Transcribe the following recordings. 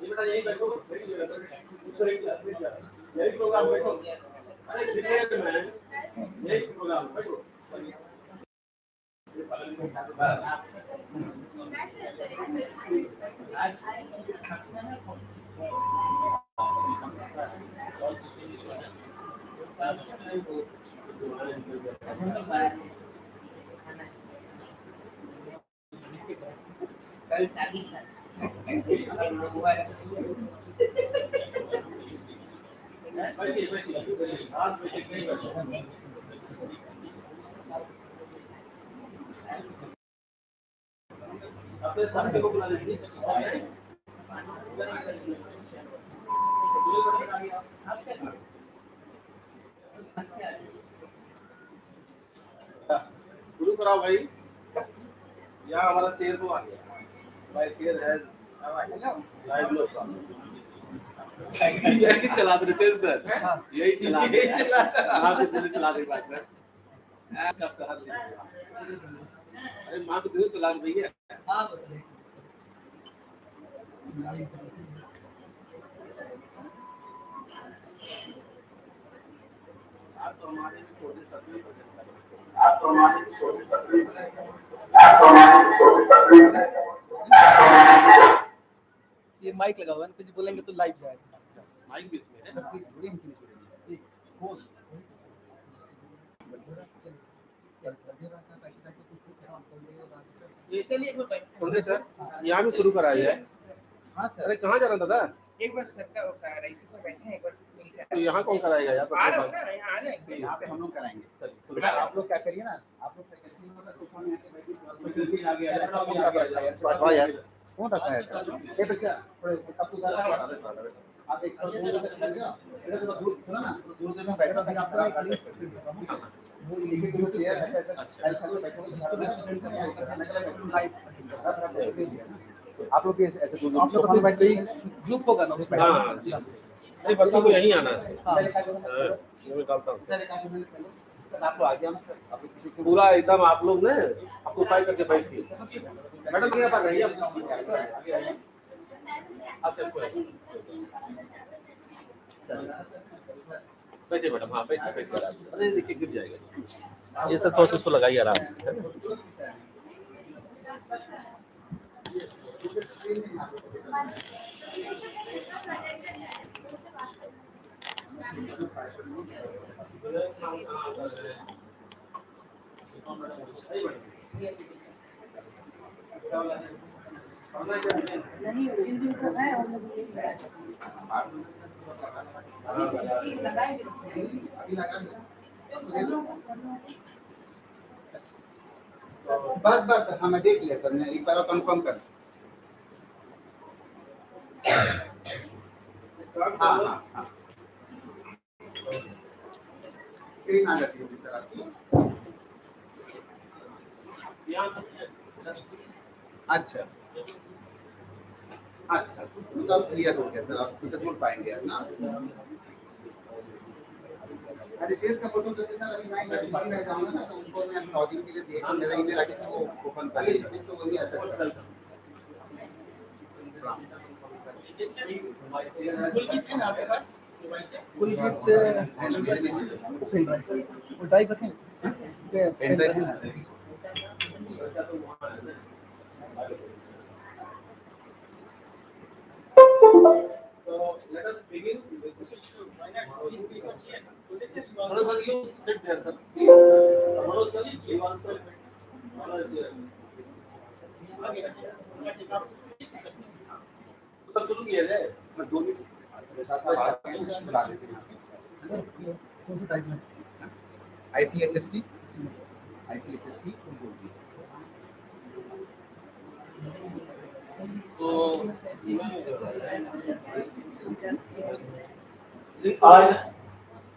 बेटा यही बैठो, यही प्रोग्राम बैठो। अरे सीनियर मैन, यही प्रोग्राम बैठो। कल शादी अपने सामने को बुला लीजिए। शुरू कराओ भाई। यहाँ हमारा चेयर तो आ गया। My chair has live look. यही चला देते हैं सर। यही चला आप दिल चला दे बात सर। कष्ट हर ले। अरे माँ को दिल चला दे भैया। हाँ बस। आप तो हमारे भी छोटे सपने आप तो हमारे भी छोटे सपने ये माइक लगा हुआ है, कुछ बोलेंगे तो लाइव जाएगा। अच्छा, माइक भी इसमें है। ये चलिए सर, यहाँ भी शुरू कराया है। हाँ सर। अरे कहाँ जा रहा दादा? एक बार सर का रईसी से बैठे हैं, एक बार तो यहाँ कौन कराएगा? यहाँ आ जाएंगे, यहाँ पे हम लोग कराएंगे। बेटा आप लोग क्या करिए ना, आप लोग कौन रखा है सर? ये बच्चा थोड़े कप आप एक साथ बैठ जाओ। बेटा थोड़ा दूर सुनो ना, दूर में बैठो ताकि आपको वो लिखे जो चेयर है ऐसा बैठो। आप लोग ऐसे दूर आप लोग बैठ के ग्रुप होगा ना उसमें। हां अरे बच्चों को यहीं आना है। हां ये मैं डालता हूं सर। आप लोग आ गया ना सर, आप लोग किसी पूरा एकदम आप लोग ने आपको फाइल करके बैठिए। मैडम क्या बात है? आप अच्छा बैठिए मैडम। हाँ बैठिए। अरे देखिए गिर जाएगा। ये सब तो उसको लगाइए आराम से। नहीं दिन का है और बस बस हाँ मैं देख लिया सर, मैं एक बार कंफर्म कर। हाँ हाँ हाँ स्क्रीन आ जाती होगी सर आपकी। अच्छा अच्छा मतलब क्लियर हो गया सर, आप खुद जोड़ पाएंगे ना। अरे फेस का फोटो तो सर अभी मैं बाकी रह जाऊंगा ना, तो उनको मैं लॉगिन के लिए देख मेरा ईमेल आईडी से वो ओपन कर लेंगे तो वही आ सकता है। फुल किट से वो ड्राइव रखें पेन ड्राइव है ना। So let us begin. Please take a chair. Sir, you sit there, sir. Please. Manoj, sir, you want to sir शुरू किया जाए। मैं 2 मिनट बात बुला लेते हैं सर कौन सा टाइप में? ICHST आज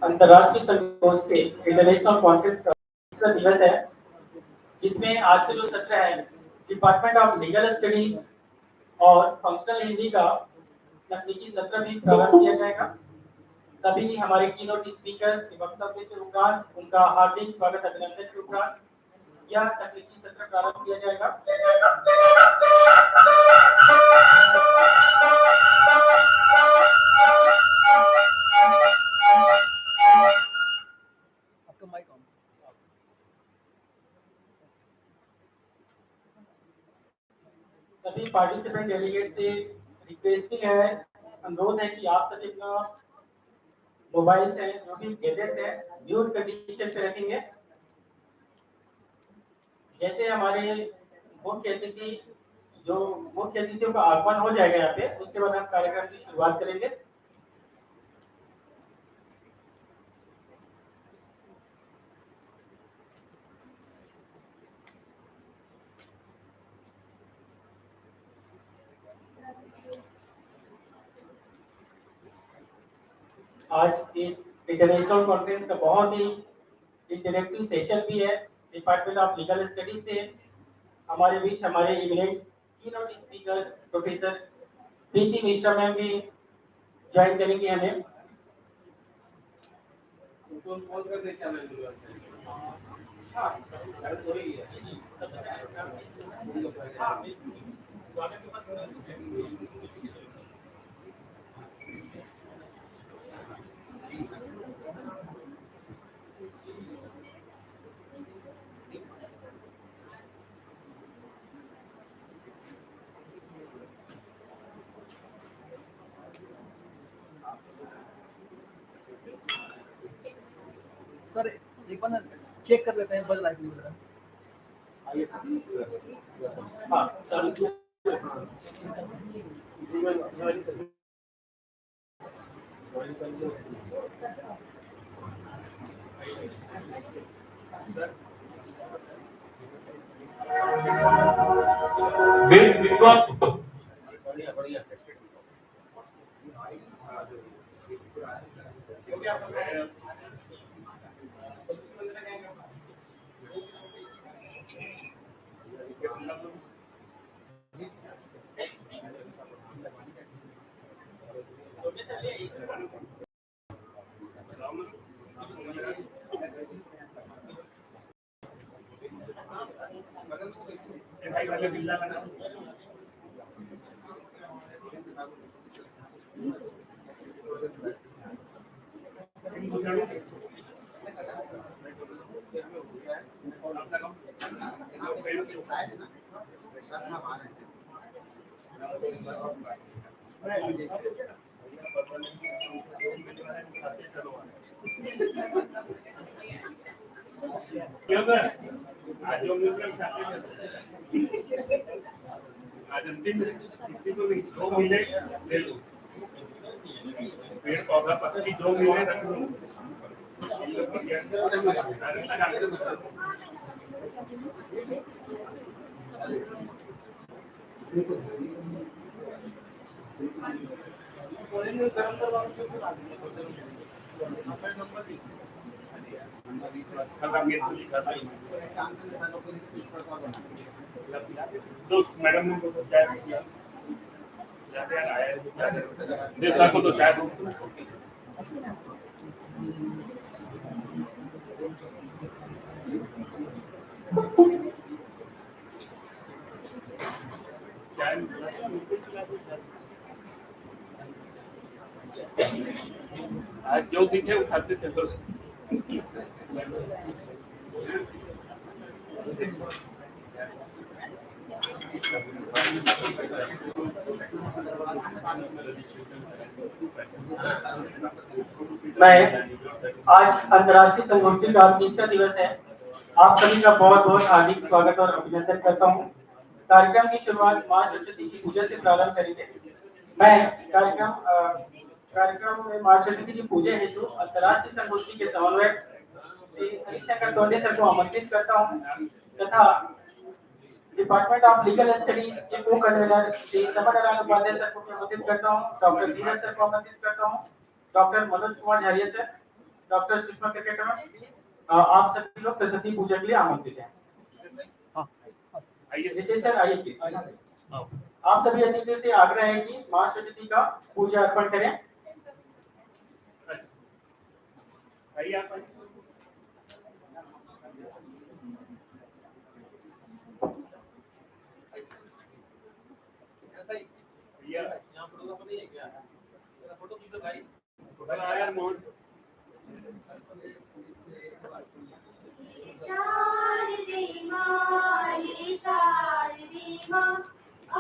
अंतर्राष्ट्रीय संगोष्ठी इंटरनेशनल कॉन्फ्रेंस का दिवस है, जिसमें आज का जो सत्र है डिपार्टमेंट ऑफ लीगल स्टडीज और फंक्शनल हिंदी का तकनीकी सत्र भी प्रारंभ किया जाएगा। सभी हमारे कीनोट स्पीकर्स के वक्तव्य के उपरांत उनका हार्दिक स्वागत अभिनंदन के उपरांत यह तकनीकी सत्र प्रारंभ किया जाएगा। आपका माइक ऑन। सभी पार्टिसिपेंट डेलीगेट से रिक्वेस्टिंग है, अनुरोध है कि आप सभी अपना मोबाइल से जो भी गैजेट्स है म्यूट कंडीशन पे रखेंगे। जैसे हमारे मुख्य अतिथियों का आगमन हो जाएगा यहाँ पे, उसके बाद हम कार्यक्रम की शुरुआत करेंगे। आज इस इंटरनेशनल कॉन्फ्रेंस का बहुत ही इंटरेक्टिव सेशन भी है। डिपार्टमेंट ऑफ लीगल स्टडीज से हमारे बीच हमारे imminent keynote speakers professor Preeti Mishra ma'am भी ज्वाइन करेंगे हमें। उनको कॉल कर दे क्या मैं हाँ ऐसे हो ही है जी सबसे स्वागत के बाद सर एक बार ना चेक कर लेते हैं बज लाइट नहीं बज रहा। आइए हाँ चलो बढ़िया बढ़िया क्यों सर आज हम लोग आज अंतिम किसी को भी 2 मिले ले लो, पेड़ पौधा पत्ती 2 मिले रख लो। तो मैडम ने बोला क्या किया याद आया देशा को तो शायद आज जो दिखे उठाते थे तो मैं आज अंतर्राष्ट्रीय संगोष्ठी का 30वां दिवस है। आप सभी का बहुत बहुत हार्दिक स्वागत और अभिनंदन करता हूँ। कार्यक्रम की शुरुआत मां सरस्वती की पूजा से प्रारंभ करेंगे। मैं कार्यक्रम में मां सरस्वती की पूजा हेतु अंतर्राष्ट्रीय संगोष्ठी के समन्वयक श्री हरिशंकर टोंडे सर को आमंत्रित करता हूँ तथा डिपार्टमेंट ऑफ लीगल स्टडीज के को कन्वीनर श्री समरनारायण उपाध्याय सर को आमंत्रित करता हूँ, डॉक्टर धीरज सर को आमंत्रित करता हूँ, डॉक्टर मनोज कुमार झारिया सर, डॉक्टर सुषमा क्रिकेटर आप सभी लोग सरस्वती पूजा के लिए आमंत्रित हैं। आइए सर आइए प्लीज। आप सभी अतिथियों से आग्रह है कि मां सरस्वती का पूजा अर्पण करें। आइए आप यार मोहन शारदे माँ शारदे माँ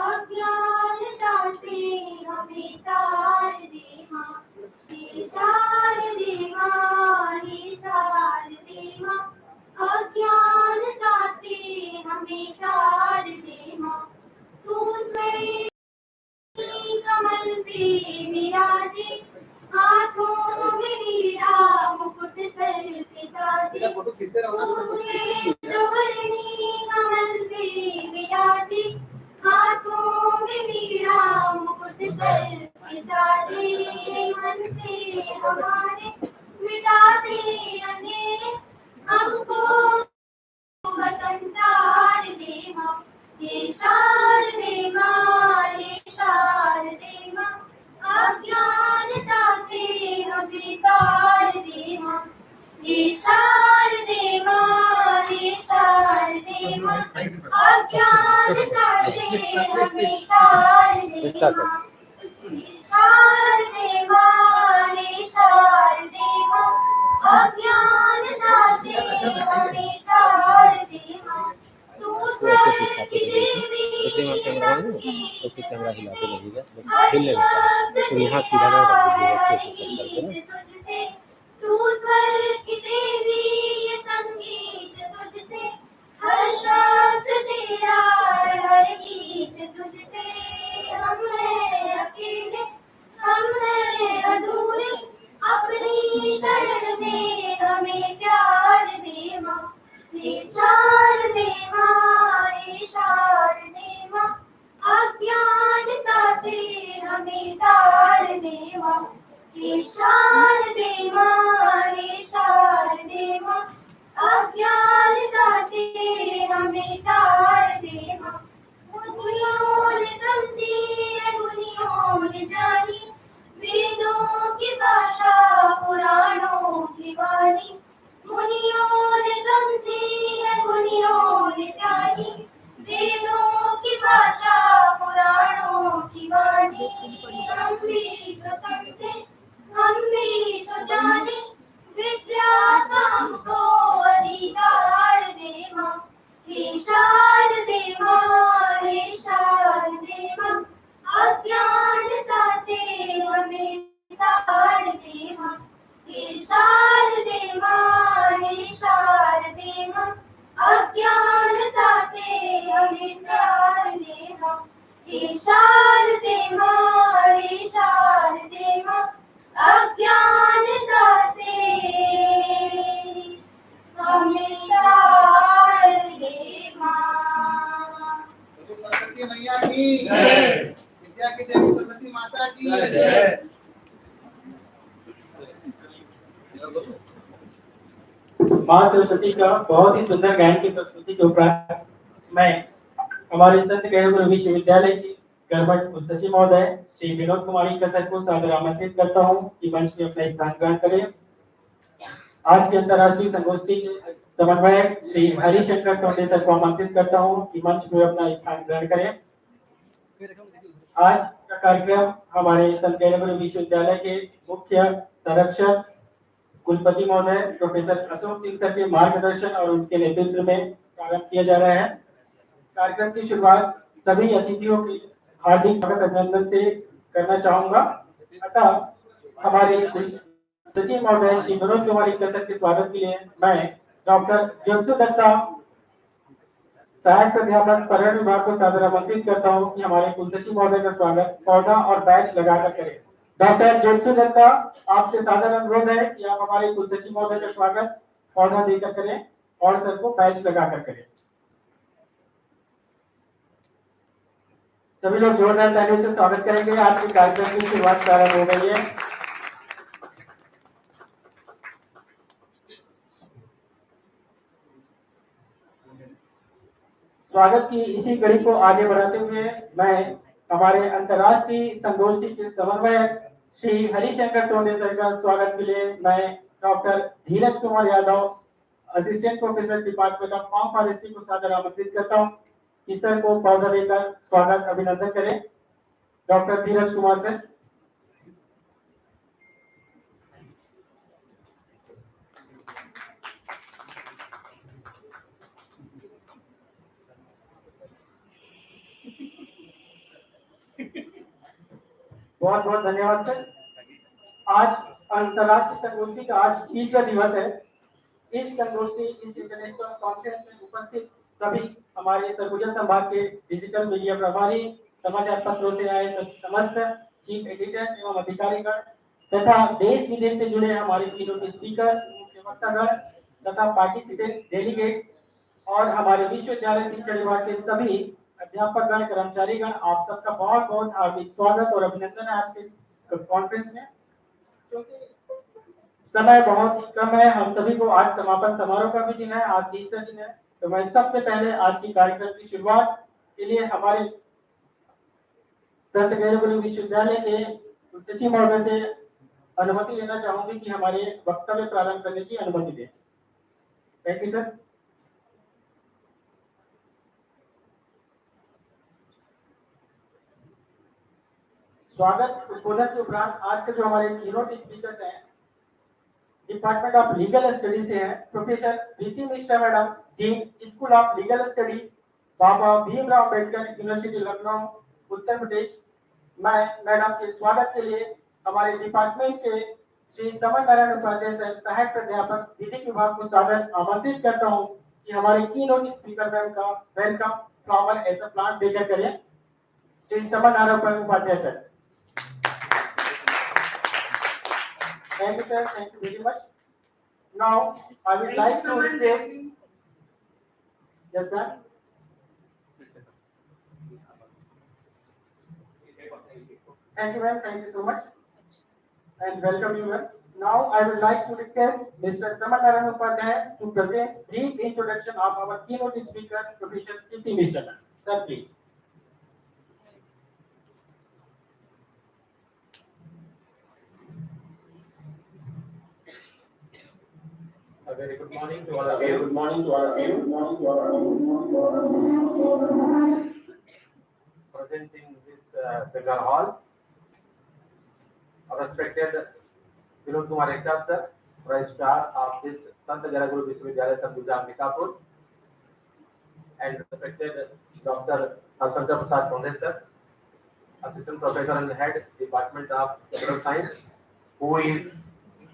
अज्ञानता से हमें तार दे माँ शारदे माँ अज्ञानता से हमें तार दे माँ तू स्वयं कमल पे विराजे हाथों में वीणा मुकुट सर पे साजे फोटो खींचते रहो ना श्वेतवर्णी कमल पे विराजे हाथों में वीणा मुकुट सर पे साजे मन से हमारे मिटा दे अंधेरे हमको संसार दे माँ ये शारदे माँ अज्ञानता से हमें तार दे माँ ये शारदे माँ अज्ञानता से हमें तार दे माँ शारदे माँ अज्ञानता से हमें तार दे माँ तू इसको ऐसे दिखाते रहेंगे, इतने में कैमरा है ना, ऐसे कैमरा हिलाते रहेगा, बस हिलने लगता है, तो यहाँ सीधा ना रख दीजिएगा, स्टेज पे चल करके ना। तू स्वर की देवी ये संगीत तुझसे हर शब्द तेरा हर गीत तुझसे हम हैं अकेले हम हैं अधूरे अपनी शरण में हमें प्यार दे माँ ये शारदे माँ अज्ञानता से हमें तार दे माँ ये शारदे माँ अज्ञानता से हमें तार दे माँ मुनियों ने समझी मुनियों ने जानी वेदों की भाषा पुराणों की वाणी मुनियों ने समझी मुनियों ने जानी वेदों की भाषा पुराणों की वाणी हम भी तो समझे हम भी तो जाने विद्या का हमको अधिकार दे माँ हे शारदे माँ अज्ञानता से हमें तार दे माँ हे शारदे माँ अज्ञानता से हमें तार दे माँ हे शारदे माँ अज्ञानता से हमें तार दे माँ सरस्वती मैया की जय। विद्या की देवी सरस्वती माता की जय। माँ सरस्वती का बहुत ही सुंदर गायन की प्रस्तुति के उपरांत मैं हमारे संत गैरगुरु विश्वविद्यालय की कर्मठ कुलसचिव महोदय श्री विनोद कुमारी कसर को सादर आमंत्रित करता हूँ कि मंच में अपना स्थान ग्रहण करें। आज की अंतर्राष्ट्रीय संगोष्ठी के समन्वयक श्री हरिशंकर टोंडेसर को आमंत्रित करता हूँ कि मंच में अपना स्थान ग्रहण करें। आज का कार्यक्रम हमारे संत गैरगुरु विश्वविद्यालय के मुख्य संरक्षक कुलपति महोदय प्रोफेसर अशोक सिंह सर के मार्गदर्शन और उनके नेतृत्व में प्रारंभ किया जा रहा है। कार्यक्रम की शुरुआत सभी अतिथियों की हार्दिक स्वागत अभिनंदन से करना चाहूंगा। अतः हमारे सचिव महोदय श्री विनोद कुमारी कसर के स्वागत के लिए मैं डॉक्टर जमशेद दत्ता सहायक प्राध्यापक पर्यावरण विभाग को सादर आमंत्रित करता हूं कि हमारे कुलसचिव महोदय का स्वागत पौधा और बैच लगाकर करें। डॉक्टर जमशेद दत्ता आपसे सादर अनुरोध है कि आप हमारे कुलसचिव महोदय का स्वागत पौधा देकर करें और सर को बैच लगाकर करें। सभी लोग जोरदार तालियों से स्वागत करेंगे। आज के कार्यक्रम की शुरुआत प्रारंभ हो गई है। स्वागत की इसी कड़ी को आगे बढ़ाते हुए मैं हमारे अंतर्राष्ट्रीय संगोष्ठी के समन्वयक श्री हरिशंकर टोंडेसर का स्वागत के लिए मैं doctor Dheeraj Kumar Yadav assistant professor department of farm forestry को सादर आमंत्रित करता हूं कि सर को पौधा देकर स्वागत अभिनंदन करें। Doctor Dheeraj Kumar sir. बहुत बहुत धन्यवाद सर। आज अंतर्राष्ट्रीय संगोष्ठी का आज 30वां दिवस है। इस संगोष्ठी इस इंटरनेशनल कॉन्फ्रेंस में उपस्थित सभी हमारे सरगुजा संभाग के डिजिटल मीडिया प्रभारी, समाचार पत्रों से आए समस्त चीफ एडिटर्स एवं अधिकारीगण तथा देश विदेश से जुड़े हमारे तीनों स्पीकर, मुख्य वक्तागण तथा पार्टिसिपेंट्स, डेलीगेट्स और हमारे विश्वविद्यालय शिक्षा विभाग के सभी अध्यापकगण, कर्मचारीगण, आप सबका बहुत बहुत हार्दिक स्वागत और अभिनंदन है आज के कॉन्फ्रेंस में। क्योंकि समय बहुत ही कम है, हम सभी को आज समापन समारोह का भी दिन है, आज तीसरा दिन है, तो मैं सबसे पहले आज की कार्यक्रम की शुरुआत के लिए हमारे संत गैरगुरु विश्वविद्यालय के सचिव महोदय से अनुमति लेना चाहूंगी कि हमारे वक्तव्य प्रारंभ करने की अनुमति दें। Thank you sir. स्वागत उद्बोधन के उपरांत आज के जो हमारे कीनोट स्पीकर्स हैं, डिपार्टमेंट ऑफ लीगल स्टडीज से हैं professor Preeti Mishra madam, dean school of legal studies, Baba Bhimrao Ambedkar university Lucknow, Uttar Pradesh. मैं मैडम के स्वागत के लिए हमारे डिपार्टमेंट के श्री समन नारायण उपाध्याय सर, सहायक प्राध्यापक विधि विभाग को सादर आमंत्रित करता हूँ कि हमारे कीनोट स्पीकर मैम का welcome flower as a plant देकर करें। Shri Saman Narayan Upadhyay sir. Thank you, sir. Thank you very much. Now, I would like to request. Yes, sir. Thank you, ma'am. Thank you so much. And welcome you, ma'am. Now, I would like to request Mr. Samanarayan Upadhyay to present brief introduction of our keynote speaker, Professor Priti Mishra. Sir, please. A very good morning to all of you. Good morning to all of you. Good morning to all of you. Present in this seminar hall. Our respected Vinod Kumar Ichst sir, registrar of this Sant Guru Vishwavidyalaya Sarguja Ambikapur, and respected Dr. Harshanta Prasad Konde sir, assistant professor and head Department of Computer Science, who is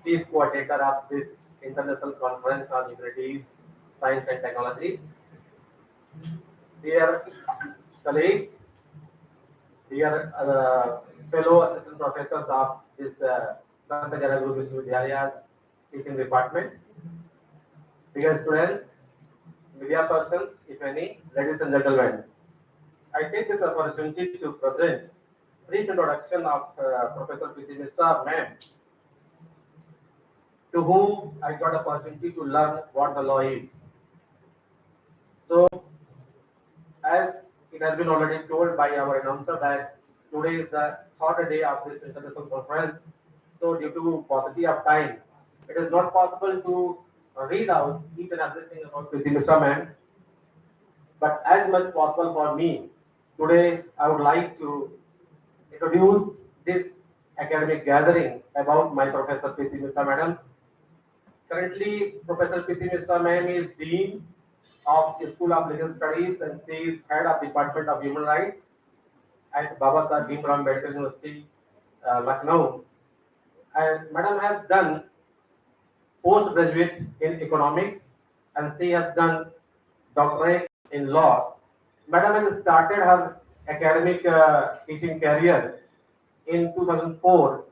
chief coordinator of this international conference on humanities, science and technology. Dear colleagues, dear fellow assistant professors of this Sant Guru Vishwavidyalayas teaching department, dear students, media persons, if any, ladies and gentlemen, I take this opportunity to present brief introduction of Professor Priti Mishra ma'am, to whom I got opportunity to learn what the law is. So, as it has been already told by our announcer that today is the third day of this international conference. So, due to paucity of time, it is not possible to read out each and everything about Priti Mishra ma'am. But as much possible for me, today I would like to introduce this academic gathering about my Professor Priti Mishra madam. Currently, Professor Priti Mishra ma'am is Dean of the School of Legal Studies and she is Head of Department of Human Rights at Baba Saheb Bhimrao Ambedkar University, Lucknow. And Madam has done postgraduate in economics and she has done doctorate in law. Madam has started her academic teaching career in 2004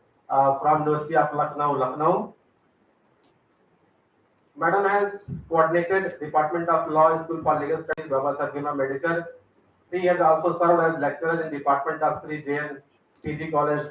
from University of Lucknow. Madam has coordinated Department of Law School for Legal Studies, Baba Saheb Bhimrao Ambedkar. She has also served as lecturer in Department of Sri Jain PG College,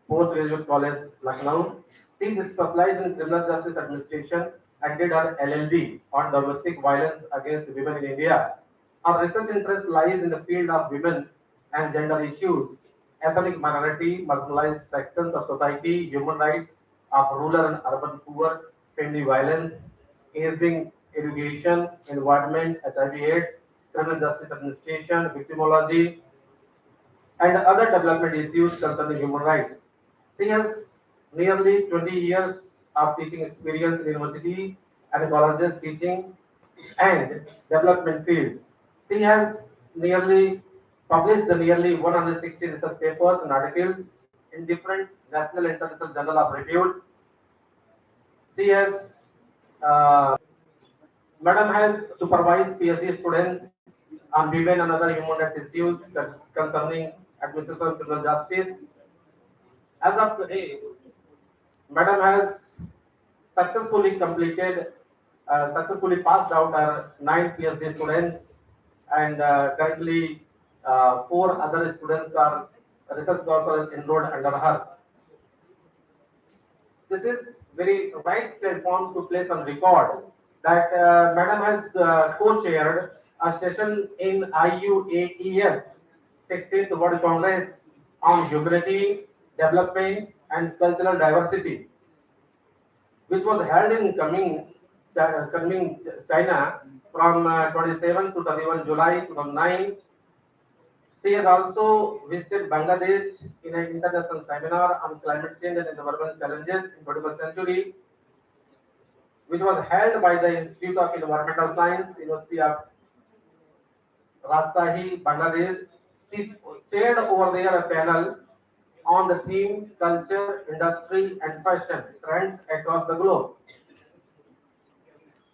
Postgraduate College, Lucknow. She is specialized in criminal justice administration and did her LLB on domestic violence against women in India. Her research interest lies in the field of women and gender issues, ethnic minority, marginalized sections of society, human rights of rural and urban poor, family violence, aging, education, environment, HIV/AIDS, criminal justice administration, victimology, and other development issues concerning human rights. She has nearly 20 years of teaching experience in university and colleges teaching and development fields. She has nearly published nearly 160 research papers and articles in different national and international journal of repute. She has, uh, Madam has supervised PhD students on women and other human rights issues concerning administration of criminal justice. As of today, Madam has successfully passed out her 9 PhD students, and currently 4 other students are research scholars enrolled under her. This is very right platform to place on record that Madam has co-chaired a session in IUAES 16th World Congress on Humanity, Development and Cultural Diversity, which was held in coming China from 27 to 31 July 2009. She has also visited Bangladesh in an international seminar on climate change and environmental challenges in 21st century, which was held by the Institute of Environmental Science, University of Rajshahi, Bangladesh. She chaired over there a panel on the theme culture, industry, and fashion trends across the globe.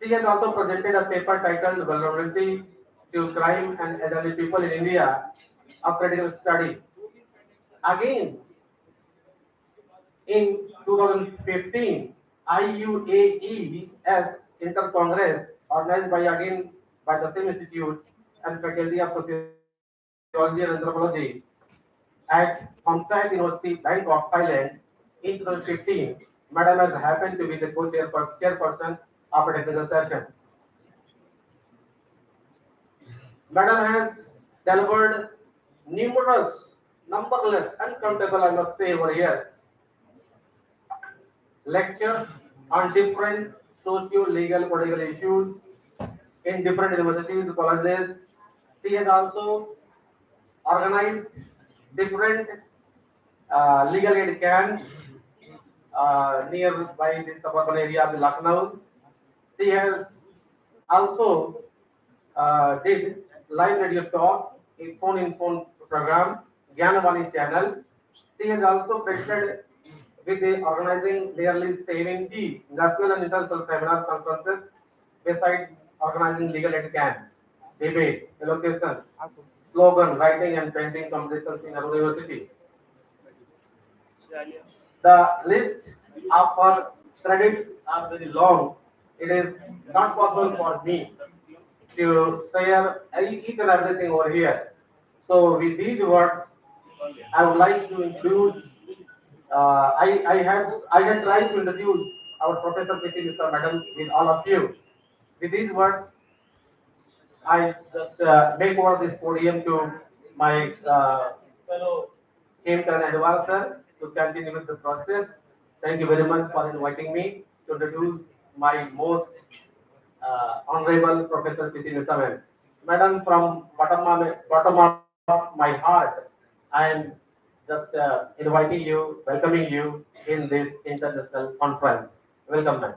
She has also presented a paper titled Vulnerability to Crime and Elderly People in India, a critical study. Again, in 2015, IUAES Inter Congress, organized by the same institute and faculty of sociology and anthropology at on-site University Bangkok, Thailand, in 2015, Madam has happened to be the co-chairperson of a technical session. Madam has delivered numerous, numberless, uncountable, I must say over here, lectures on different socio-legal political issues in different universities, colleges. She has also organized different legal aid camps nearby the suburban area of Lucknow. She has also did live radio talk in phone program, Gyanavani channel. She has also presented with the organizing nearly 70 national and international seminar conferences, besides organizing legal aid camps, debate, elocution, slogan, writing and painting competitions in our university. The list of her credits are very long. It is not possible for me to share each and everything over here. So with these words, I would like to introduce. I had tried to introduce our Professor P.T. Mr. Madam with all of you. With these words, I just make over this podium to my fellow Hemchan Adwal sir to continue with the process. Thank you very much for inviting me to introduce my most Honorable Professor P.T. Nusaman. Madam, from bottom of my heart, I am just inviting you, welcoming you in this international conference. Welcome, ma'am.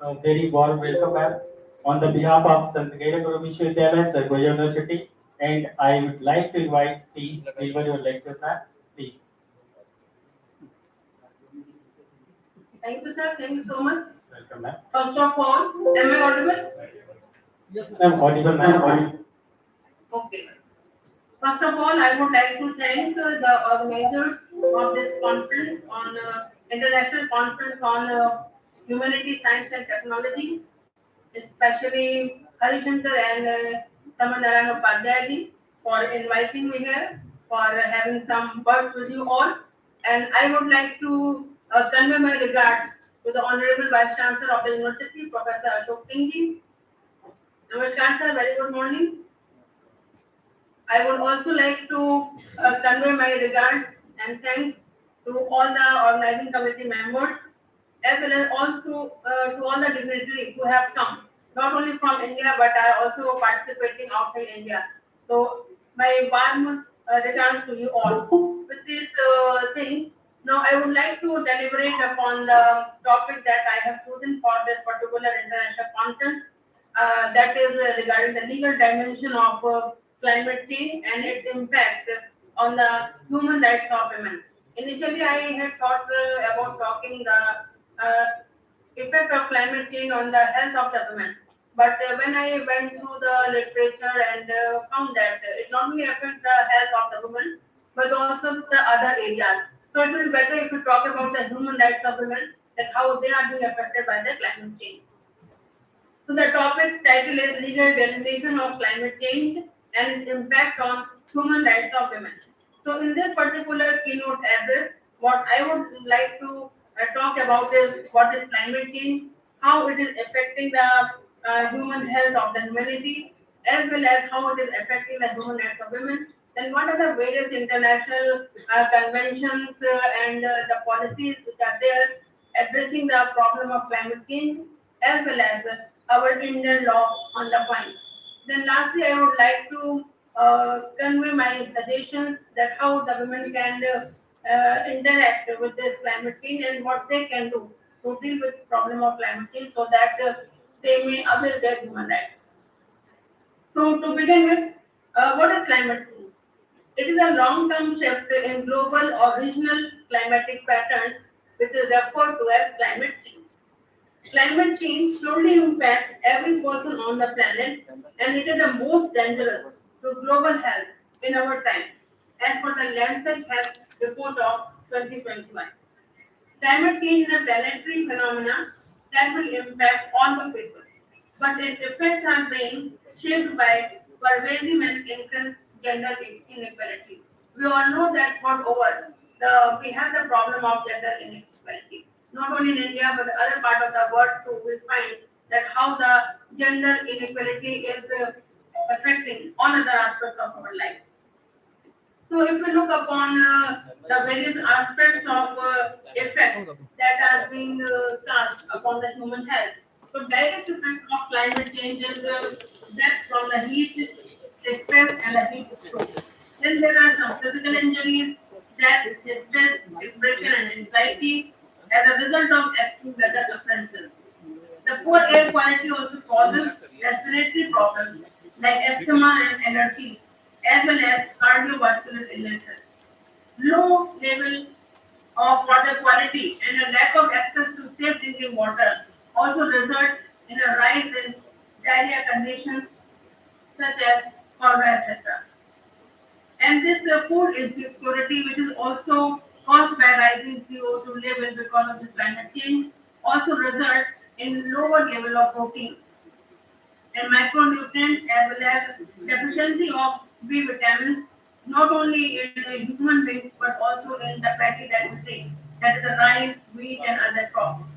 A very warm welcome, ma'am, on the behalf of Sant Guru Vishwavidyalaya, Sargoya University, and I would like to invite, please deliver your lectures, ma'am, please. Thank you, sir. Thank you so much. Welcome, ma'am. First of all, am I audible? Yes, Ma'am, audible, ma'am. Okay. First of all, I would like to thank the organizers of this conference on international conference on humanity, science, and technology, especially Harishankar and Samanarayan Upadhyay for inviting me here, for having some words with you all. And I would like to convey my regards to the Honorable Vice Chancellor of the University, Professor Ashok Singh ji. Namaskar, sir. Very good morning. I would also like to convey my regards and thanks to all the organizing committee members, as well as to all the dignitaries who have come, not only from India but are also participating outside India. So my warm regards to you all. With these things, now I would like to deliberate upon the topic that I have chosen for this particular international conference. that is regarding the legal dimension of climate change and its impact on the human rights of women. Initially, I had thought about talking the effect of climate change on the health of the women. But when I went through the literature and found that it not only affects the health of the woman, but also the other areas. So it will be better if we talk about the human rights of women, that how they are being affected by the climate change. So the topic title is Legal Delimitation of Climate Change and its Impact on Human Rights of Women. So in this particular keynote address, what I would like to talk about is what is climate change, how it is affecting the human health of the humanity, as well as how it is affecting the human rights of women. Then what are the various international conventions and the policies which are there addressing the problem of climate change, as well as our Indian law on the point. Then lastly, I would like to convey my suggestions that how the women can interact with this climate change and what they can do to deal with problem of climate change so that they may avail their human rights. So to begin with, what is climate change? It is a long-term shift in global or regional climatic patterns which is referred to as climate change. Climate change slowly impacts every person on the planet and it is the most dangerous to global health in our time, as per the Lancet Health Report of 2021. Climate change is a planetary phenomenon that will impact all the people, but its effects are being shaped by pervasive and intense gender inequality. We all know that moreover, we have the problem of gender inequality. Not only in India, but the other part of the world too, we find that how the gender inequality is affecting all other aspects of our life. So if we look upon the various aspects of effect that are being cast upon the human health, so direct effect of climate change is death from the heat, stress, and the heat stroke. Then there are some physical injuries, death, stress, depression, and anxiety as a result of extreme weather occurrences. The poor air quality also causes respiratory problems like asthma and allergies, as well as cardiovascular illnesses. Low level of water quality and a lack of access to safe drinking water also result in a rise in diarrhea conditions such as cholera, etc. And this food insecurity, which is also caused by rising CO2 level because of the climate change, also result in lower level of protein and micronutrients as well as deficiency of B vitamins, not only in the human beings but also in the fatty that we take, that is the rice, wheat, and other crops.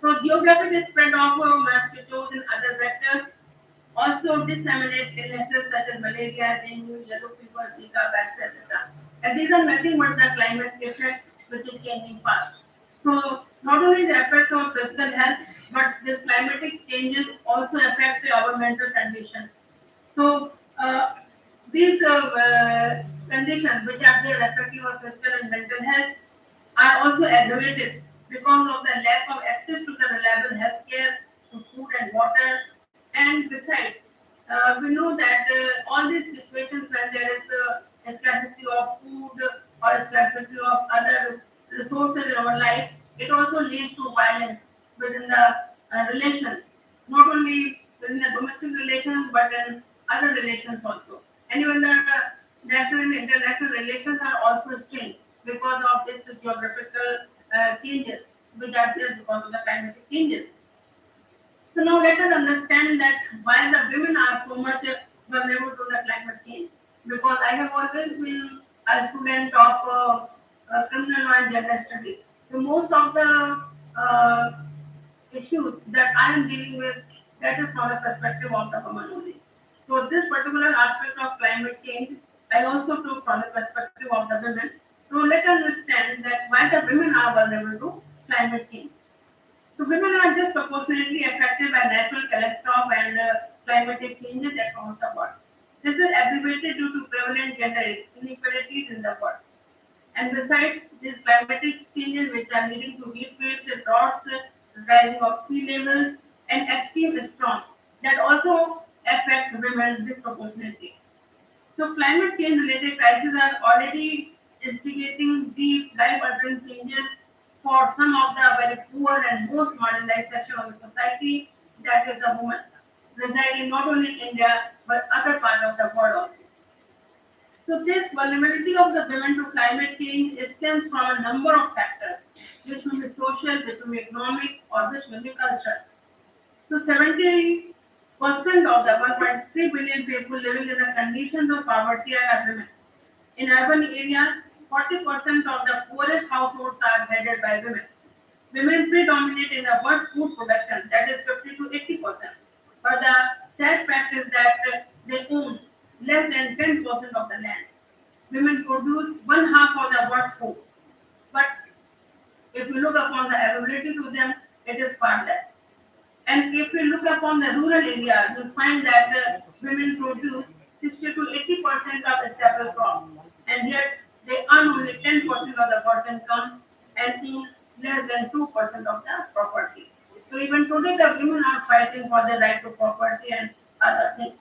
So geographic spread of mosquitoes and other vectors also disseminate illnesses such as malaria, dengue, yellow fever, Zika, bacteria, etc. And these are nothing but the climate effect which is changing fast. So not only the effects of physical health, but these climatic changes also affect our mental condition. So these conditions which are there affecting our physical and mental health are also aggravated because of the lack of access to the reliable healthcare, to food and water, and besides, we know that all these situations when there is a scarcity of food or a scarcity of other resources in our life, it also leads to violence within the relations, not only within the domestic relations but in other relations also. And even the national and international relations are also strained because of this geographical changes which are there because of the climatic changes. So now let us understand that why the women are so much vulnerable to the climate change. Because I have always been a student of criminal law and gender studies. So most of the uh, issues that I am dealing with, that is from the perspective of the woman only. So this particular aspect of climate change, I also took from the perspective of the women. So let us understand that why the women are vulnerable to climate change. So women are disproportionately affected by natural catastrophe and climatic changes across the world. This is aggravated due to prevalent gender inequalities in the world. And besides these climatic changes which are leading to heat waves, droughts, rising of sea levels, and extreme storms, that also affect women disproportionately. So climate change related crises are already instigating deep life altering changes for some of the very poor and most marginalized section of the society, that is the women, residing not only in India but other parts of the world also. So this vulnerability of the women to climate change stems from a number of factors, which may be social, which may be economic, or which may be cultural. So 70% of the 1.3 billion people living in the conditions of poverty are women. In urban areas, 40% of the poorest households are headed by women. Women predominate in the world's food production, that is 50 to 80%. But the sad fact is that they own less than 10% of the land. Women produce one half of the world's food. But if you look upon the availability to them, it is far less. And if we look upon the rural areas, you'll find that women produce 60 to 80% of staple crops, and yet they earn only 10% of the world's income and own less than 2% of the property. So even today, the women are fighting for the right to property and other things.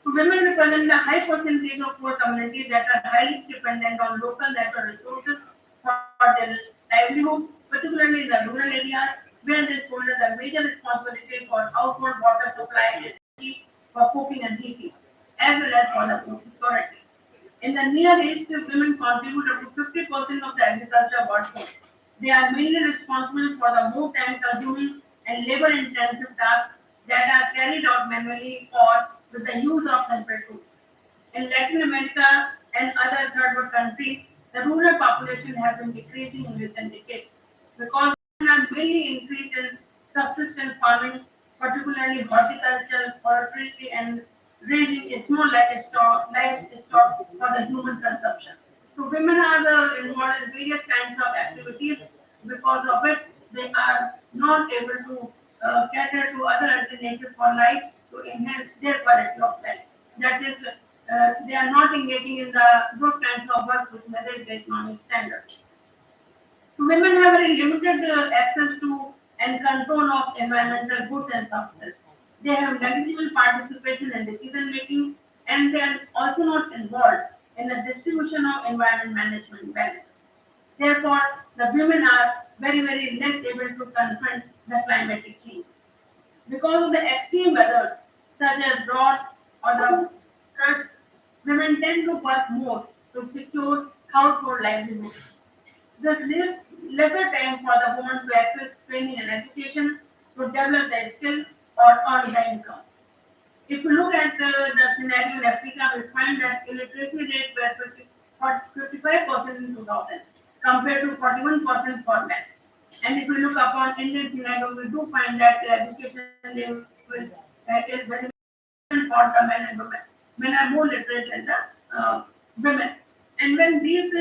So women represent a high percentage of poor communities that are highly dependent on local natural resources for their livelihood, particularly in the rural areas where they shoulder the major responsibility for household water supply, for cooking and heating, as well as for the food security. In the Near East, women contribute up to 50% of the agriculture workforce. They are mainly responsible for the more time-consuming and labor-intensive tasks that are carried out manually or with the use of simple tools. In Latin America and other third world countries, the rural population has been decreasing in recent decades because women are mainly increased in subsistence farming, particularly horticulture, forestry, and raising a small livestock for the human consumption. So women are involved in various kinds of activities because of it they are not able to cater to other alternatives for life to enhance their quality of life. That is, they are not engaging in those kinds of work which measure their economic standards. Women have very limited access to and control of environmental goods and services. They have negligible participation in decision making, and they are also not involved in the distribution of environment management benefits. Therefore, the women are very less able to confront the climatic change. Because of the extreme weathers, such as drought or the floods, women tend to work more to secure household livelihood. This leaves lesser time for the woman to access training and education to develop their skills or earn the income. If you look at the scenario in Africa, we find that illiteracy rate were 55% in 2000 compared to 41% for men. And if we look upon Indian scenario, we do find that the education level is very different for the men and women. Men are more literate than the women. And when these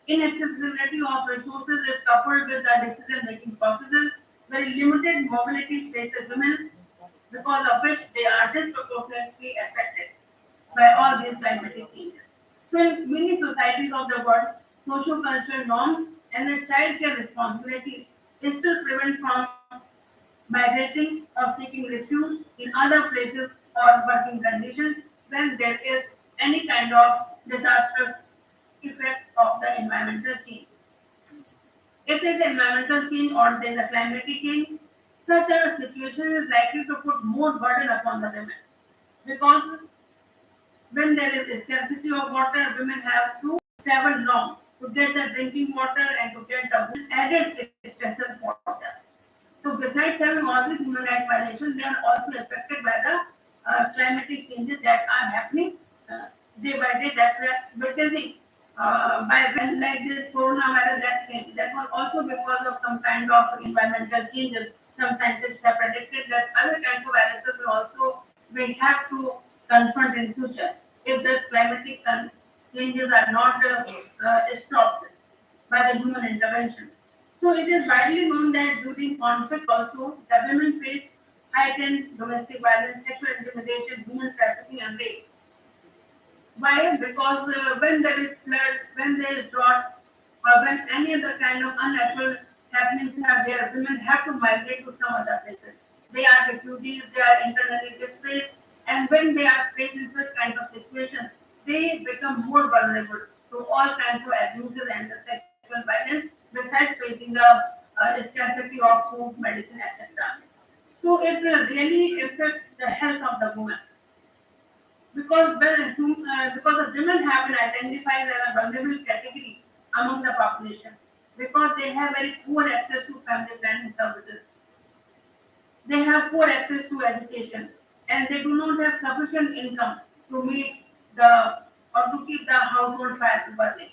inaccessibility of resources is coupled with the decision-making processes, very limited mobility faces women, because of which they are disproportionately affected by all these climatic changes. So in many societies of the world, socio-cultural norms and the child care responsibility is still prevent from migrating or seeking refuge in other places or working conditions when there is any kind of disastrous effect of the environmental change. If there is environmental change or there is a climatic change, such a situation is likely to put more burden upon the women because when there is a scarcity of water, women have to travel long to get the drinking water and to get the added stressor for them. So besides having all these human rights violations, they are also affected by the climatic changes that are happening day by day that we are witnessing. By when like this coronavirus that came, that was also because of some kind of environmental changes. Some scientists have predicted that other kinds of viruses will have to confront in future if the climatic changes are not stopped by the human intervention. So it is widely known that during conflict also the women face heightened domestic violence, sexual intimidation, human trafficking and rape. Why? Because when there is flood, when there is drought, or when any other kind of unnatural happenings are there, women have to migrate to some other places. they are refugees, they are internally displaced, and when they are faced in such kind of situations, they become more vulnerable to all kinds of abuses and the sexual violence, besides facing the scarcity of food, medicine, etc. So it really affects the health of the woman because the women have been identified as a vulnerable category among the population because they have very poor access to family planning services. They have poor access to education and they do not have sufficient income to meet the or to keep the household fire burning.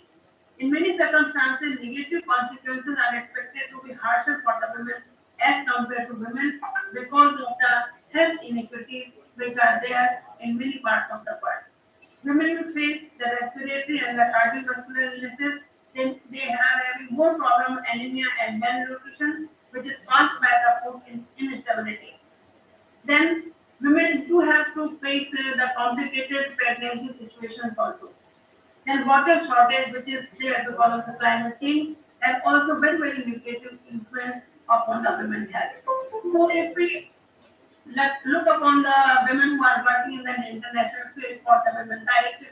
In many circumstances, negative consequences are expected to be harsher for the women as compared to women because of the health inequities which are there in many parts of the world. Women who face the respiratory and the cardiovascular illnesses, they are having more problem anemia and malnutrition, which is caused by the food instability. Then women do have to face the complicated pregnancy situations also. Then water shortage, which is there because of the climate change, and also very, very negative influence upon the women's health. So if we look upon the women who are working in the international field for the women rights,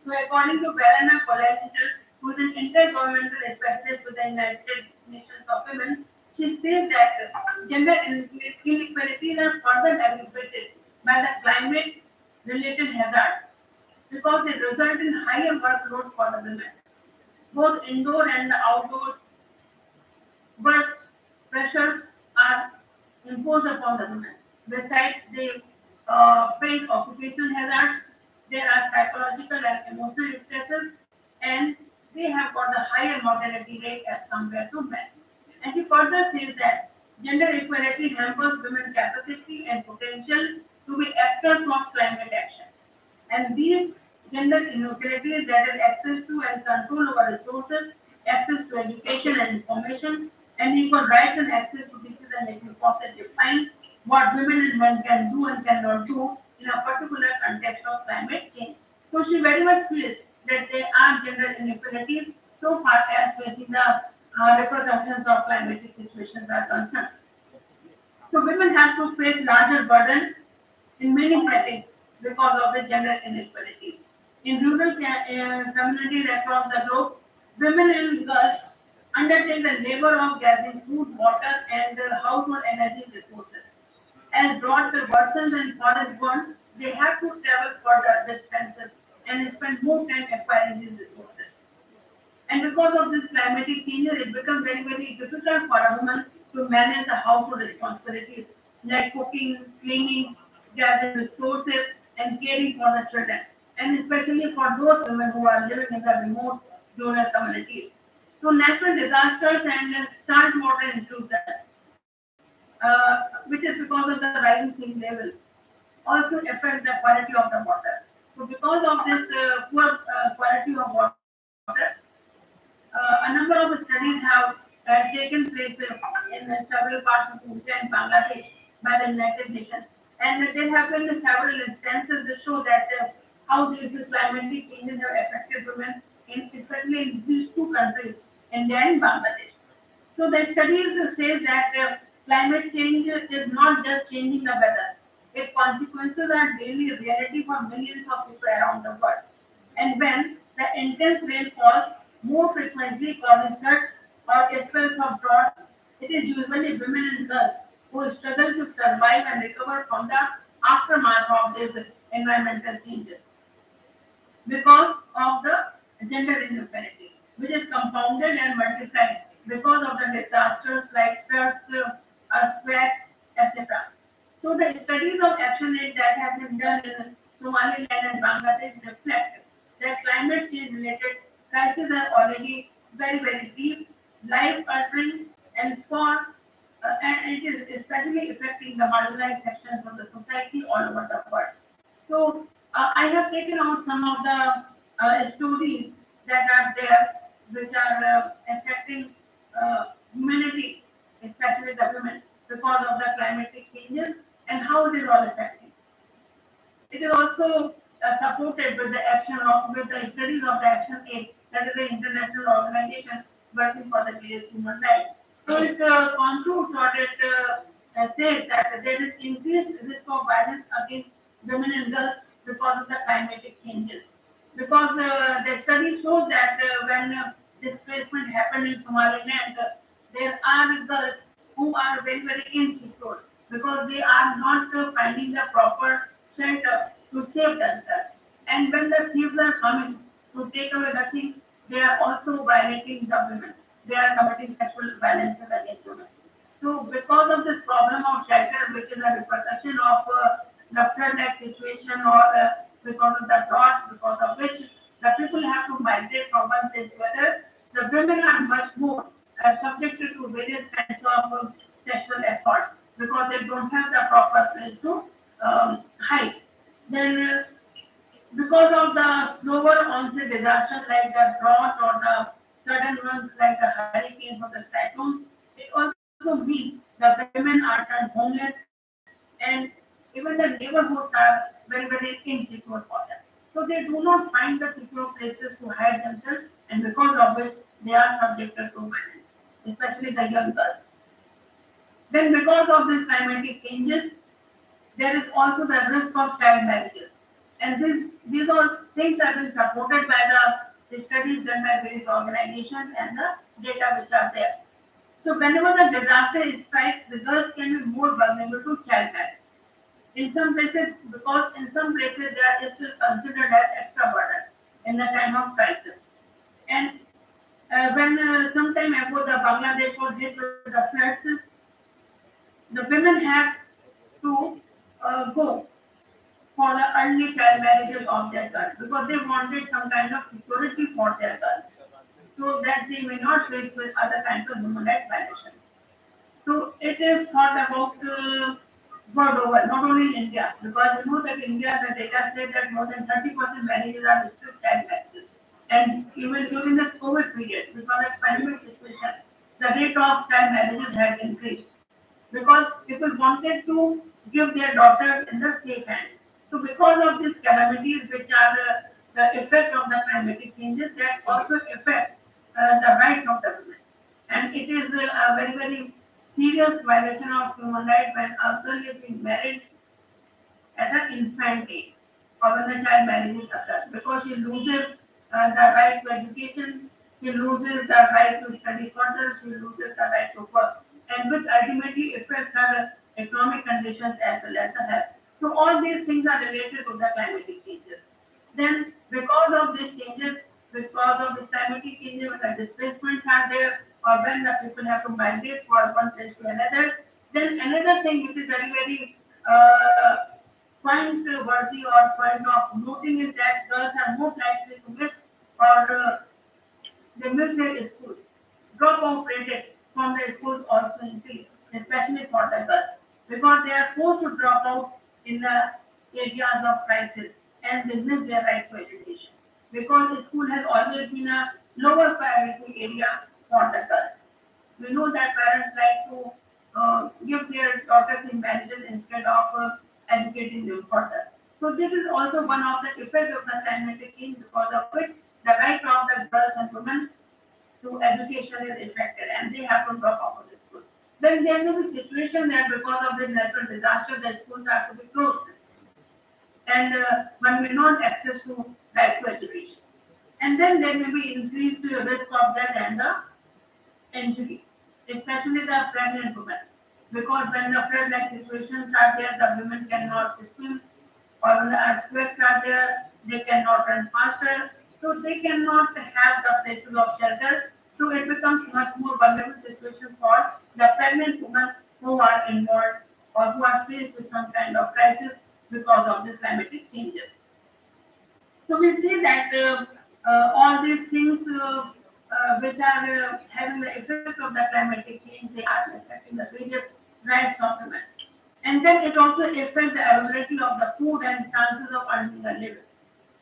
so according to Verena Collateral, who is an intergovernmental specialist with the United Nations of Women, she says that gender inequalities are further aggravated by the climate-related hazards because they result in higher workload for the women. Both indoor and outdoor work pressures are imposed upon the women. Besides, they face occupational hazards, there are psychological and emotional stresses, and they have got a higher mortality rate as compared to men. And he further says that gender equality hampers women's capacity and potential to be actors of climate action. And these gender inequalities, that is access to and control over resources, access to education and information, and equal rights and access to decision-making process define what women and men can do and cannot do in a particular context of climate change. So she very much feels that there are gender inequalities so far as facing the repercussions of climatic situations are concerned. So women have to face larger burden in many settings because of the gender inequality. In rural communities across the globe, women and girls undertake the labor of gathering food, water, and household energy resources. As drought worsens and forest burn, they have to travel further distances and spend more time acquiring these resources. And because of this climatic changes, it becomes very, very difficult for a woman to manage the household responsibilities like cooking, cleaning, gathering resources, and caring for the children. And especially for those women who are living in the remote rural communities. So natural disasters and salt water intrusion, which is because of the rising sea level, also affect the quality of the water. So because of this poor quality of water, a number of studies have taken place in several parts of India and Bangladesh by the United Nations. And there have been several instances that show that how these climatic changes have affected women, especially in these two countries, India and Bangladesh. So the studies say that climate change is not just changing the weather. Its consequences are daily reality for millions of people around the world. And when the intense rain falls more frequently causing floods or spells of drought, it is usually women and girls who struggle to survive and recover from the aftermath of these environmental changes because of the gender inequality, which is compounded and multiplied because of the disasters like floods, earthquakes, etc. So the studies of action aid that have been done in Somaliland and Bangladesh reflect that climate change related crises are already very, very deep, life altering, and it is especially affecting the marginalized sections of the society all over the world. So I have taken out some of the stories that are there, which are affecting humanity, especially the women, because of the climatic changes and how it is all affecting. It is also supported with the with the studies of the Action Aid, that is the international organization working for the various human rights. So it concludes or it says that there is increased risk of violence against women and girls because of the climatic changes. Because the study shows that when displacement happened in Somaliland, there are girls who are very, very insecure because they are not finding the proper shelter to save themselves. And when the thieves are coming to take away the things, they are also violating the women. They are committing sexual violence against women. So, because of this problem of shelter, which is a repercussion of the flood-like situation, or because of the drought, because of which the people have to migrate from one place to other, the women are much more subjected to various kinds of sexual assault because they don't have the proper place to hide. Then, because of the slower onset disasters like the drought or the sudden ones like the hurricanes or the cyclones, it also means the women are turned homeless, and even the neighborhoods are very, very insecure for them. So they do not find the secure places to hide themselves, and because of which they are subjected to violence, especially the young girls. Then because of these climatic changes, there is also the risk of child marriages. And these all things have been supported by the studies done by various organizations and the data which are there. So whenever the disaster strikes, the girls can be more vulnerable to child marriage. In some places, because in some places they are still considered as extra burden in the time of crisis. And when sometime ago the Bangladesh was hit with the floods, the women have to go for the early child marriages of their girls because they wanted some kind of security for their girls so that they may not face with other kinds of human rights violations. So it is thought about world over, not only in India, because you know that India, the data says that more than 30% marriages are still child marriages. And even during this COVID period, because of pandemic situation, the rate of child marriages has increased because people wanted to give their daughters in the safe hands. So because of these calamities, which are the effect of the climatic changes, that also affect the rights of the women. And it is a very, very serious violation of human rights when a girl is being married at an infant age or when the child marriages occur because she loses the right to education, she loses the right to study further, she loses the right to work, and which ultimately affects her economic conditions as well as the health. So all these things are related to the climatic changes. Then because of these changes, because of the climatic changes, when the displacements are there, or when the people have to migrate from one place to another, then another thing which is very, very point worthy or point of noting is that girls are more likely to miss or they miss their schools. Dropout rate from the schools also increase, especially for the girls, because they are forced to drop out in the areas of crisis and they miss their right to education. Because the school has always been a lower priority area for the girls. We know that parents like to give their daughters in marriages instead of educating them further. So this is also one of the effects of the climatic change because of which the right of the girls and women to education is affected and they have to drop out of the school. Then there will be situation that because of the natural disaster, the schools have to be closed and one may not access to right to education. And then there may be increased risk of death and the injury, especially the pregnant women. Because when the flood-like situations are there, the women cannot swim, or when the earthquakes are there, they cannot run faster, so they cannot have the places of shelter. So it becomes much more vulnerable situation for the pregnant women who are involved or who are faced with some kind of crisis because of the climatic changes. So we see that all these things which are having the effect of the climatic change, they are affecting the various rights of women. And then it also affects the availability of the food and chances of earning a living.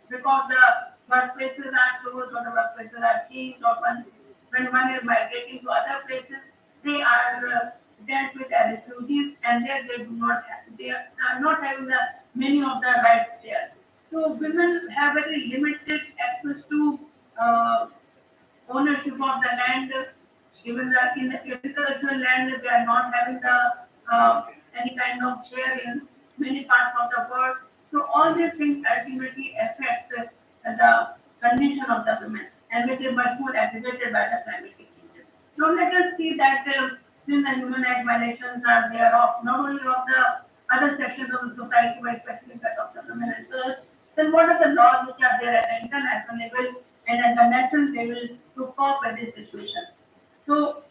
Because the workplaces are closed or the workplaces are changed or when one is migrating to other places, they are dealt with as refugees and there they are not having the many of the rights there. So women have very limited access to uh, ownership of the land. Even in the agricultural land, they are not having the any kind of share in many parts of the world. So all these things ultimately affect the condition of the women, and which is much more aggravated by the climatic changes. Now let us see that since the human rights violations are there of not only of the other sections of the society, but especially that of the women and girls, then what are the laws which are there at the international level and at the national level to cope with this situation? So,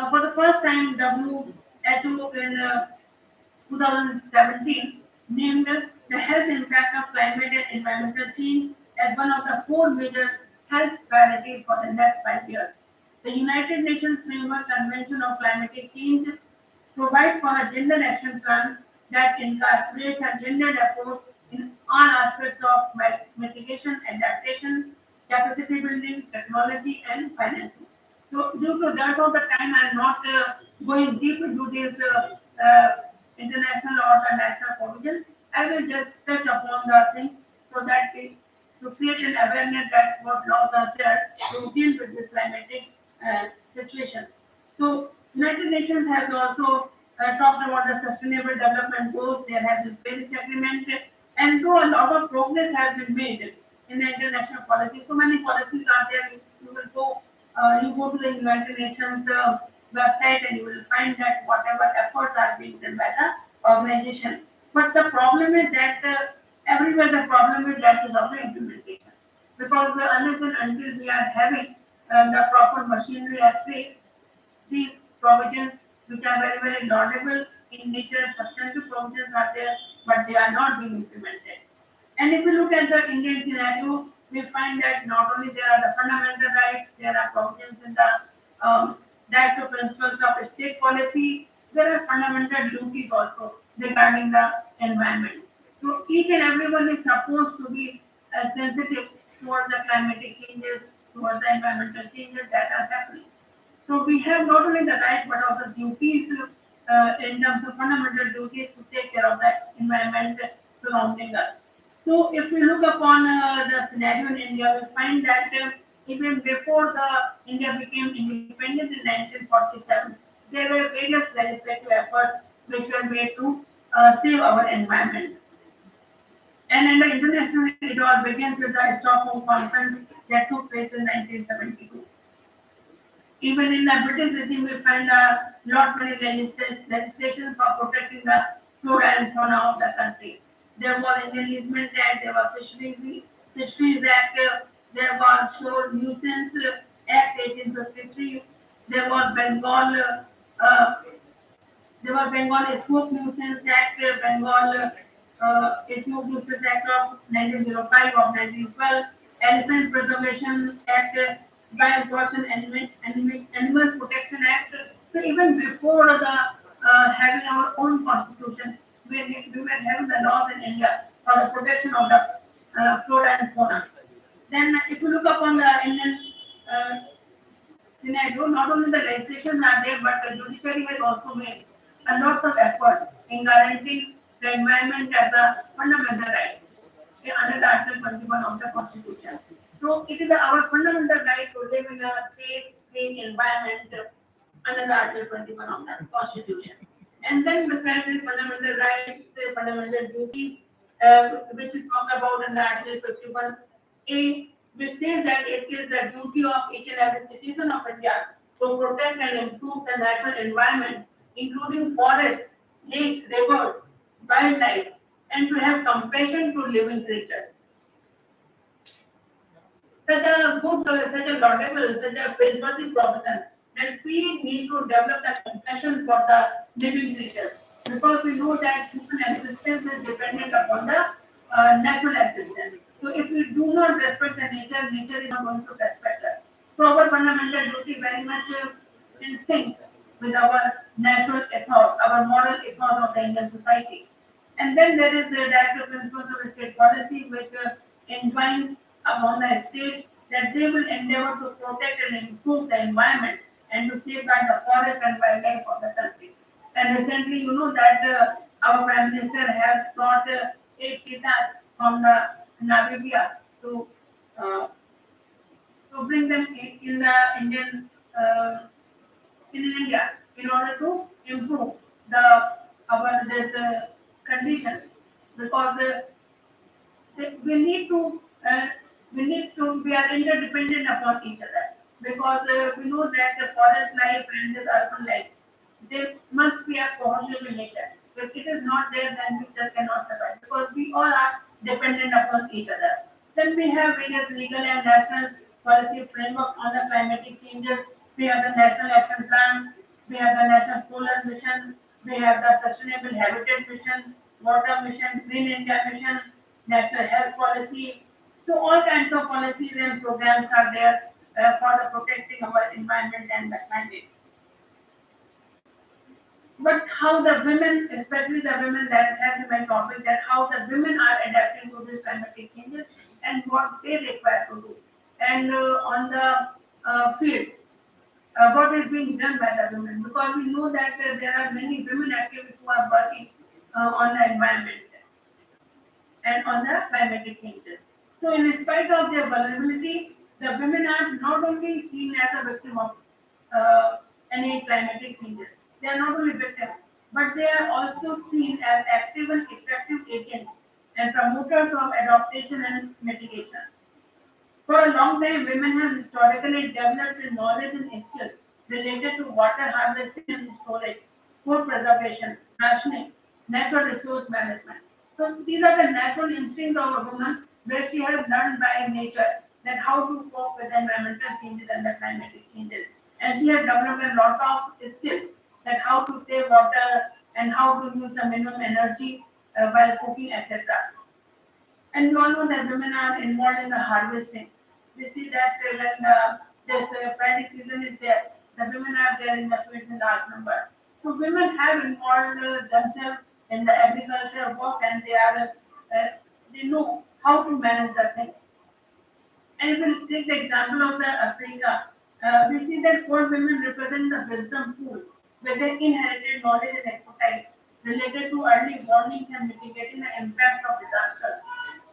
for the first time, WHO in 2017 named the health impact of climate and environmental change as one of the four major health priorities for the next 5 years. The United Nations Framework Convention on Climatic Change provides for a gender action plan that incorporates a gendered approach in all aspects of mitigation, adaptation, capacity building, technology, and financing. So, due to that of the time, I am not going deep into this international or the national provisions. I will just touch upon the things so that to create an awareness that what laws are there to deal with this climatic situation. So, United Nations has also talked about the sustainable development goals. There has been Paris Agreement, and though a lot of progress has been made in the international policy, so many policies are there. You will go, you go to the United Nations website, and you will find that whatever efforts are being done by the organization. But the problem is that everywhere the problem is that is of the implementation, because unless and until we are having the proper machinery at place, these provisions, which are very, very laudable in nature, substantive provisions are there, but they are not being implemented. And if you look at the Indian scenario, we find that not only there are the fundamental rights, there are provisions in the directive principles of state policy, there are fundamental duties also regarding the environment. So each and everyone is supposed to be sensitive towards the climatic changes, towards the environmental changes that are happening. So we have not only the right but also duties in terms of fundamental duties to take care of the environment surrounding us. So if we look upon the scenario in India, we find that even before the India became independent in 1947, there were various legislative efforts which were made to save our environment. And in the international, it all begins with the Stockholm Conference that took place in 1972. Even in the British regime, we find a lot many legislation for protecting the flora and fauna of the country. There was Endangerment Act, there was Fisheries Act, there was Shore Nuisance Act 1853, there was uh, Bengal Smoke Nuisance Act, Bengal Smoke Nuisance Act of 1905 of 1912, Elephant Preservation Act, Wild Person Animal Protection Act. So even before the having our own constitution, we were having the laws in India for the protection of the flora and fauna. Then if you look upon the Indian uh, scenario, not only the legislations are there, but the judiciary has also made a lot of effort in guaranteeing the environment as a fundamental right under the Article 21 of the Constitution. So it is our fundamental right to live in a safe, clean environment under the Article 21 of the Constitution. And then besides these fundamental rights, fundamental duties, which we talk about in the Article 51A, which says that it is the duty of each and every citizen of India to protect and improve the natural environment, including forests, lakes, rivers, wildlife, and to have compassion to living creatures. Such a laudable, such a praiseworthy provision that we need to develop that compassion for the living creatures, because we know that human existence is dependent upon the natural existence. So if we do not respect the nature, nature is not going to respect us. So our fundamental duty very much in sync with our natural ethos, our moral ethos of the Indian society. And then there is the directive principles of state policy, which entwines upon the state that they will endeavor to protect and improve the environment and to safeguard the forest and wildlife of the country. And recently, you know that our Prime Minister has brought 8 cheetahs from the Namibia uh, to bring them in the Indian in India in order to improve the this condition, because we need to we are interdependent upon each other, because we know that the forest life and this urban life, there must be a cohesion in nature. If it is not there, then we just cannot survive, because we all are dependent upon each other. Then we have various legal and national policy framework on the climatic changes. We have the National Action Plan, we have the National Solar Mission, we have the Sustainable Habitat Mission, Water Mission, Green India Mission, National Health Policy. So all kinds of policies and programs are there for the protecting our environment and the climate. But how the women, especially the women, that has been my topic, that how the women are adapting to these climatic changes and what they require to do. And on the field, what is being done by the women, because we know that there are many women activists who are working on the environment and on the climatic changes. So in spite of their vulnerability, the women are not only seen as a victim of any climatic changes. They are not only victims, but they are also seen as active and effective agents and promoters of adaptation and mitigation. For a long time, women have historically developed a knowledge and skills related to water harvesting and storage, food preservation, rationing, natural resource management. So these are the natural instincts of a woman, where she has learned by nature that how to cope with environmental changes and the climatic changes. And she has developed a lot of skills that how to save water and how to use the minimum energy while cooking, etc. And we all know that women are involved in the harvesting. We see that when this paddy season is there, the women are there in the fields in large number. So women have involved themselves in the agriculture work, and they know how to manage the thing. And if we take the example of the Africa, we see that four women represent the wisdom pool with their inherited knowledge and expertise related to early warning and mitigating the impact of disasters.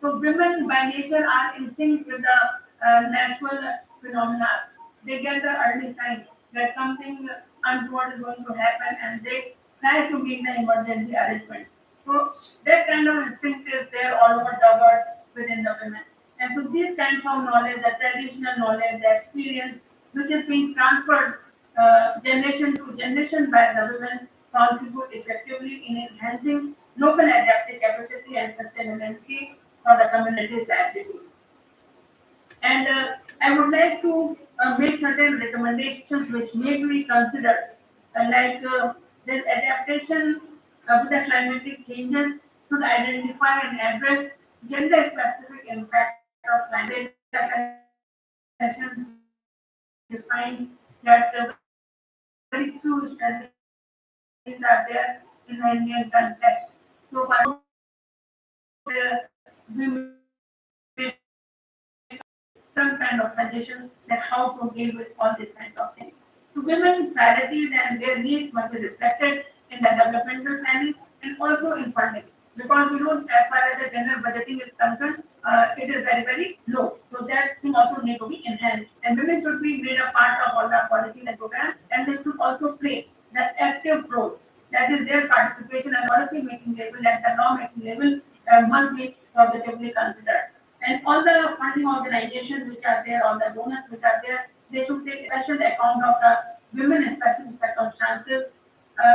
So women by nature are in sync with the natural phenomena. They get the early signs that something untoward is going to happen, and they try to make the emergency arrangement. So that kind of instinct is there all over the world within the women. And so these kinds of knowledge, the traditional knowledge, the experience, which is being transferred generation to generation by the women, contribute effectively in enhancing local adaptive capacity and sustainability for the community's livelihood. And I would like to make certain recommendations which may be considered, this adaptation of the climatic changes should identify and address gender-specific impact of climate sessions define that very few studies are there in the Indian context. So, we may some kind of suggestions that how to deal with all these kinds of things. So women's priorities and their needs must be reflected in the developmental planning and also in funding. Because we know as far as the general budgeting is concerned, it is very, very low. So that thing also need to be enhanced. And women should be made a part of all the policies and programs, and they should also play the active role. That is their participation at policy making level and the law making level must be positively considered. And all the funding organizations which are there, all the donors which are there, they should take special account of the women in specific circumstances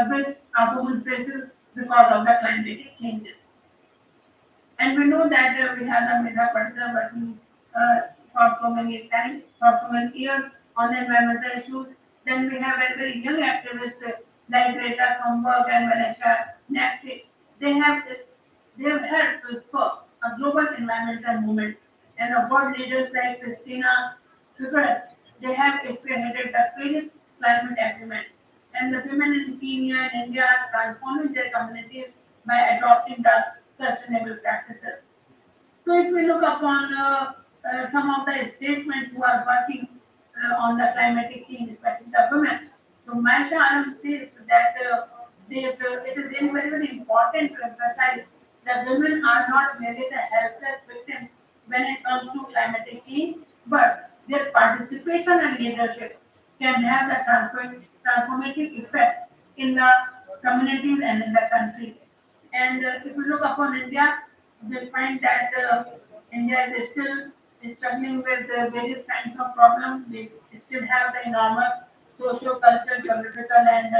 which are women faces because of the climatic changes. And we know that we have the Medha Patel working for so many times, for so many years on environmental issues. Then we have a very young activist like Greta Thunberg and Vanessa Napti. They have they have helped to spur a global environmental movement. And the world leaders like Christina Figueres, they have spearheaded the Paris Climate Agreement. And the women in Kenya and India are transforming their communities by adopting the sustainable practices. So if we look upon some of the statements who are working on the climatic change, especially the women, so Maisha Anand says that it is very, very, very important to emphasize that women are not merely the helpless victims when it comes to climatic change, but their participation and leadership can have the transformative effect in the communities and in the country. And if you look upon India, you'll find that India is still struggling with various kinds of problems. We still have the enormous social, cultural, geographical, and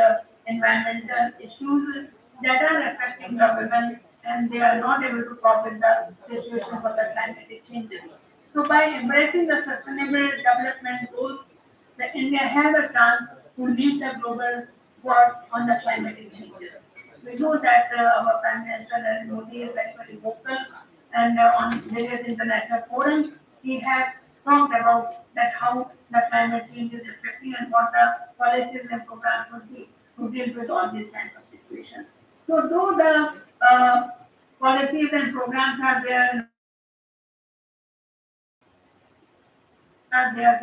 environmental issues that are affecting the women, and they are not able to cope with the situation for the climatic changes. So, by embracing the sustainable development goals, the India has a chance to lead the global work on the climatic changes. We know that our Prime Minister Narendra Modi is very, very vocal, and on various international forums, he has talked about that how the climate change is affecting and what the policies and programs would be to deal with all these kinds of situations. So, though the policies and programs are there,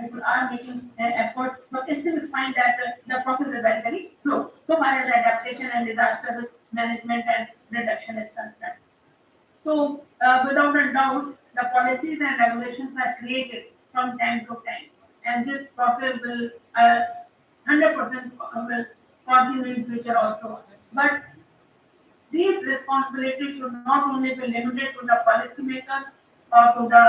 people are making efforts, but still we find that the process is very, very slow. So far as adaptation and disaster risk management and reduction is concerned. So, without a doubt, the policies and regulations are created from time to time, and this process will 100% will continue in future also. But these responsibilities should not only be limited to the policymakers or to the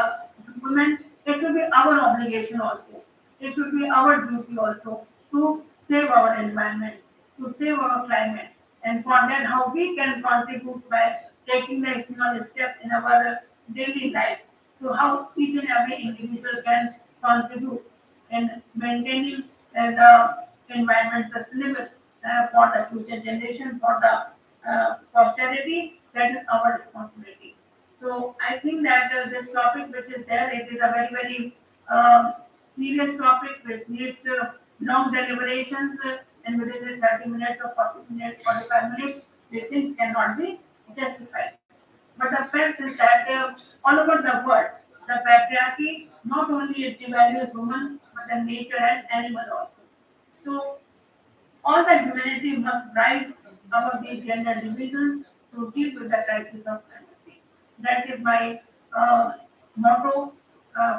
government, it should be our obligation also. It should be our duty also to save our environment, to save our climate. And for that, how we can contribute by taking the small steps in our daily life. So how each and every individual can contribute in maintaining the environment sustainable for the future generation, for the posterity. That is our responsibility. So I think that this topic which is there, it is a very, very serious topic which needs long deliberations and within the 30 minutes or 40 minutes, 45 minutes, these things cannot be justified. But the fact is that all over the world, the patriarchy not only it devalues women, but the nature and animal also. So all the humanity must rise above these gender divisions to deal with the crisis of climate change. That is my motto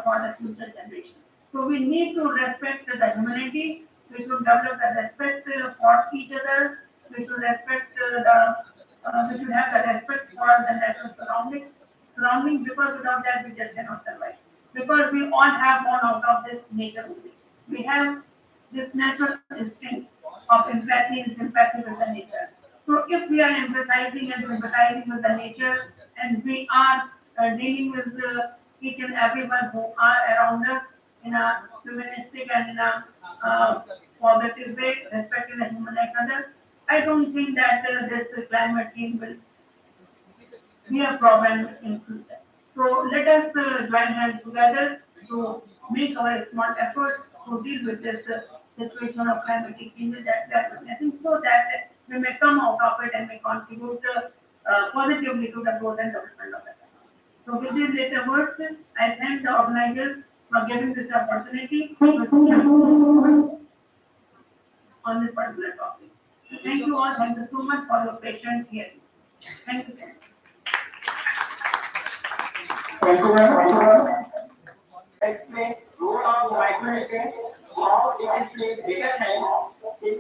for the future generation. So we need to respect the humanity. We should develop the respect for each other. We should respect we should have the respect for the natural surroundings because without that we just cannot survive. Because we all have born out of this nature only. We have this natural instinct of empathy and sympathy with the nature. So if we are empathizing and sympathizing with the nature and we are dealing with each and everyone who are around us in a humanistic and in a positive way, respecting the human like others, I don't think that this climate change will be a problem in future. So let us join hands together to make our small efforts to deal with this situation of climatic changes that we are witnessing so that we may come out of it and may contribute positively to the growth and development of the country. So with these later words, I thank the organizers for giving this opportunity on this particular topic. Thank you all. Thank you so much for your patience here. Thank you so much. Thank you very much. Explain role of micronutrients, how it is played bigger hand in